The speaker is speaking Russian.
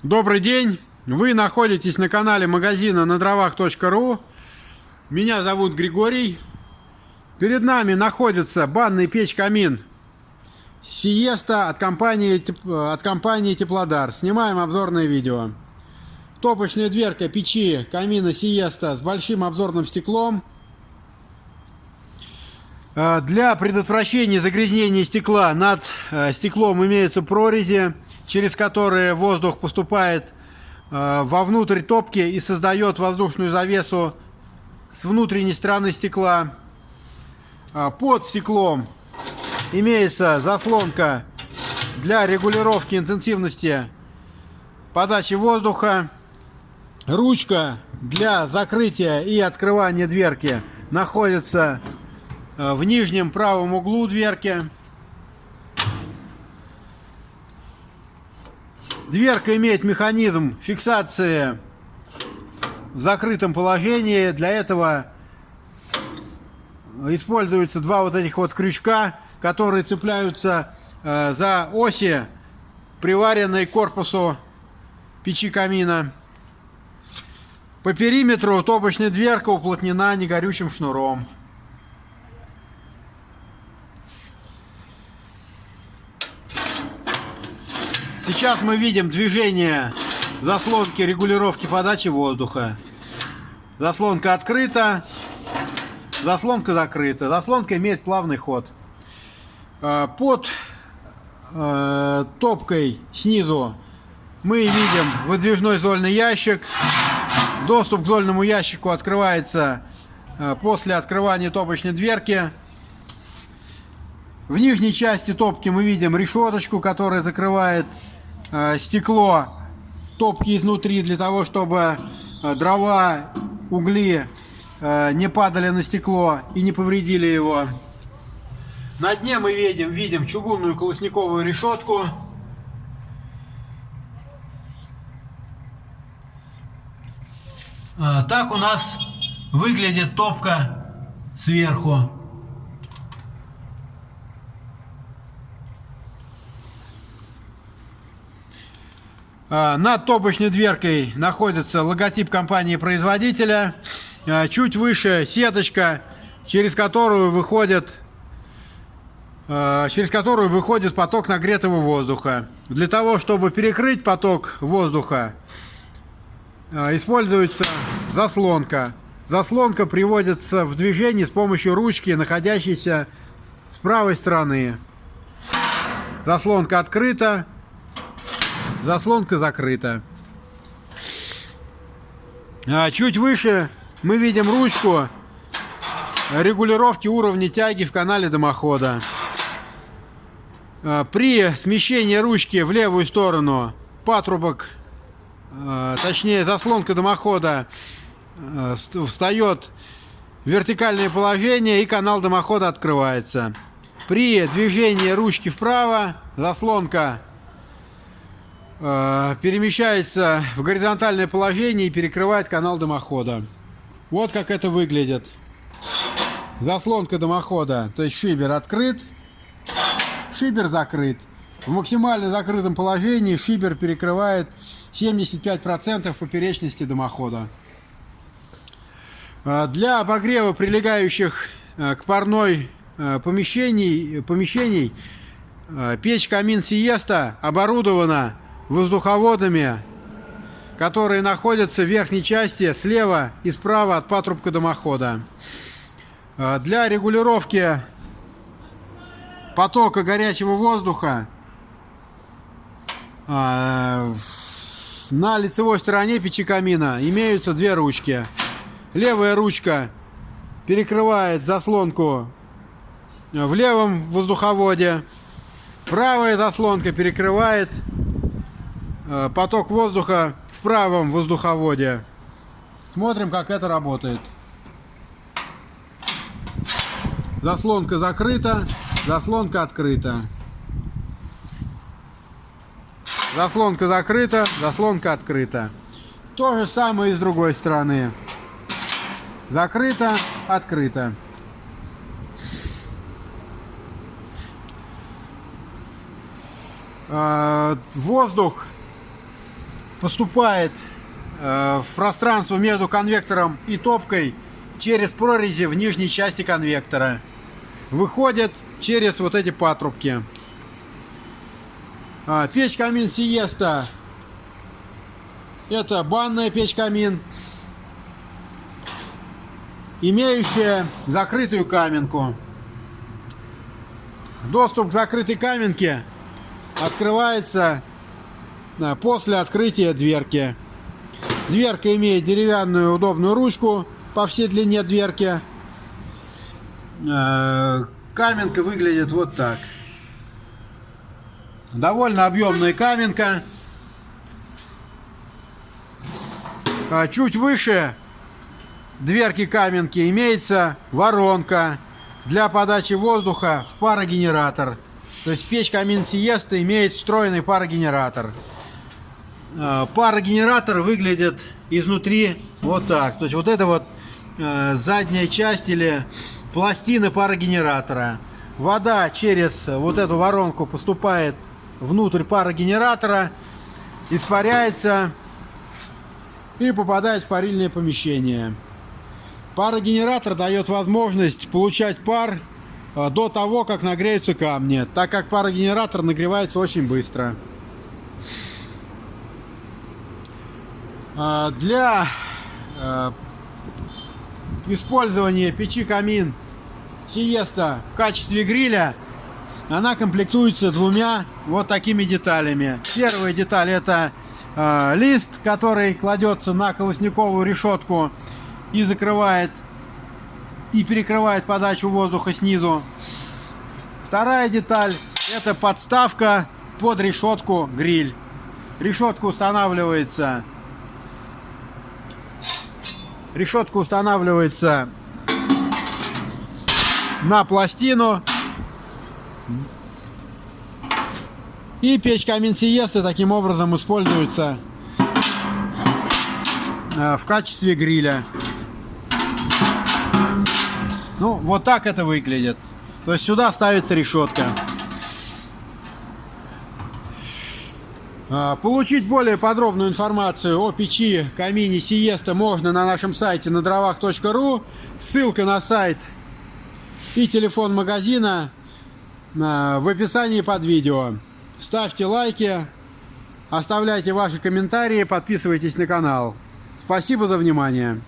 Добрый день! Вы находитесь на канале магазина надровах.ру. Меня зовут Григорий. Перед нами находится банный печь-камин Сиеста от компании Теплодар. Снимаем обзорное видео. Топочная дверка печи камина Сиеста с большим обзорным стеклом. Для предотвращения загрязнения стекла над стеклом имеются прорези, через которые воздух поступает вовнутрь топки и создает воздушную завесу с внутренней стороны стекла. Под стеклом имеется заслонка для регулировки интенсивности подачи воздуха. Ручка для закрытия и открывания дверки находится в нижнем правом углу дверки. Дверка имеет механизм фиксации в закрытом положении. Для этого используются два вот этих вот крючка, которые цепляются за оси, приваренные к корпусу печи камина. По периметру топочная дверка уплотнена негорючим шнуром. Сейчас мы видим движение заслонки регулировки подачи воздуха. Заслонка открыта, заслонка закрыта. Заслонка имеет плавный ход. Под топкой снизу мы видим выдвижной зольный ящик. Доступ к зольному ящику открывается после открывания топочной дверки. В нижней части топки мы видим решеточку, которая закрывает стекло топки изнутри, для того, чтобы дрова, угли не падали на стекло и не повредили его. На дне мы видим чугунную колосниковую решетку. Так у нас выглядит топка сверху. Над топочной дверкой находится логотип компании-производителя. Чуть выше сеточка, через которую выходит поток нагретого воздуха. Для того, чтобы перекрыть поток воздуха, используется заслонка. Заслонка приводится в движение с помощью ручки, находящейся с правой стороны. Заслонка открыта. Заслонка закрыта. Чуть выше мы видим ручку регулировки уровня тяги в канале дымохода. При смещении ручки в левую сторону патрубок, точнее заслонка дымохода, встает в вертикальное положение и канал дымохода открывается. При движении ручки вправо заслонка перемещается в горизонтальное положение и перекрывает канал дымохода. Вот как это выглядит. Заслонка дымохода, то есть шибер открыт, шибер закрыт. В максимально закрытом положении шибер перекрывает 75% поперечности дымохода. Для обогрева прилегающих к парной помещений печь-камин Сиеста оборудована воздуховодами, которые находятся в верхней части слева и справа от патрубка дымохода. Для регулировки потока горячего воздуха на лицевой стороне печи камина имеются две ручки. Левая ручка перекрывает заслонку в левом воздуховоде. Правая заслонка перекрывает поток воздуха в правом воздуховоде. Смотрим, как это работает. Заслонка закрыта, заслонка открыта. Заслонка закрыта, заслонка открыта. То же самое и с другой стороны. Закрыто, открыто. Воздух поступает в пространство между конвектором и топкой через прорези в нижней части конвектора. Выходит через вот эти патрубки. Печь-камин Сиеста. Это банная печь-камин, имеющая закрытую каменку. Доступ к закрытой каменке открывается после открытия дверки. Дверка имеет деревянную удобную ручку по всей длине дверки. Каменка выглядит вот так. Довольно объемная каменка. Чуть выше дверки каменки имеется воронка для подачи воздуха в парогенератор. То есть печь-камин Сиеста имеет встроенный парогенератор. Парогенератор выглядит изнутри вот так. То есть вот это вот задняя часть или пластина парогенератора. Вода через вот эту воронку поступает внутрь парогенератора, испаряется и попадает в парильное помещение. Парогенератор дает возможность получать пар до того, как нагреются камни, так как парогенератор нагревается очень быстро. Для использования печи-камин Сиеста в качестве гриля она комплектуется двумя вот такими деталями. Первая деталь — это лист, который кладется на колосниковую решетку и закрывает и перекрывает подачу воздуха снизу. Вторая деталь — это подставка под решетку гриль. Решетка устанавливается на пластину, и печь-камин Сиеста таким образом используется в качестве гриля. Ну, вот так это выглядит. То есть сюда ставится решетка. Получить более подробную информацию о печи-камине Сиеста можно на нашем сайте надровах.ру. Ссылка на сайт и телефон магазина в описании под видео. Ставьте лайки, оставляйте ваши комментарии, подписывайтесь на канал. Спасибо за внимание.